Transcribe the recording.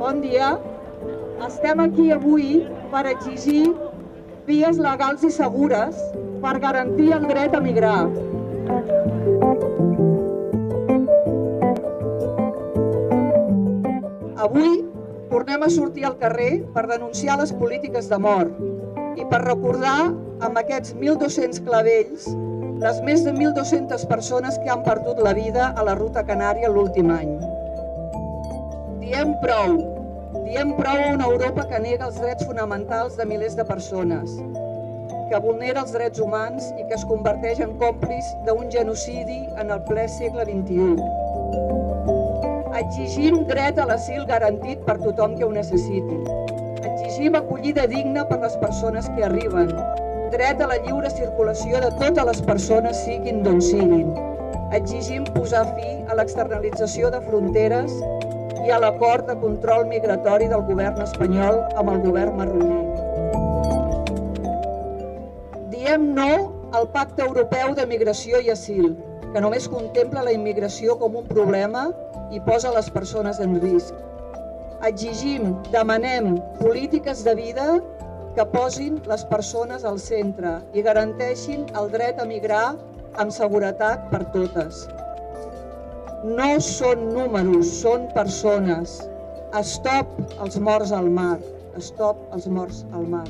Bon dia. Estem aquí avui per exigir vies legals i segures per garantir el dret a migrar. Avui tornem a sortir al carrer per denunciar les polítiques de mort i per recordar amb aquests 1.200 clavells les més de 1.200 persones que han perdut la vida a la Ruta Canària l'últim any. Diem prou a una Europa que nega els drets fonamentals de milers de persones, que vulnera els drets humans i que es converteix en còmplice d'un genocidi en el ple segle XXI. Exigim dret a l'asil garantit per tothom que ho necessiti. Exigim acollida digna per les persones que arriben, dret a la lliure circulació de totes les persones, siguin d'on siguin. Exigim posar fi a l'externalització de fronteres i a l'acord de control migratori del govern espanyol amb el govern marroquí. Diem no al Pacte Europeu de Migració i Asil, que només contempla la immigració com un problema i posa les persones en risc. Exigim, demanem polítiques de vida que posin les persones al centre i garanteixin el dret a migrar amb seguretat per totes. No són números, són persones. Stop els morts al mar. Stop els morts al mar.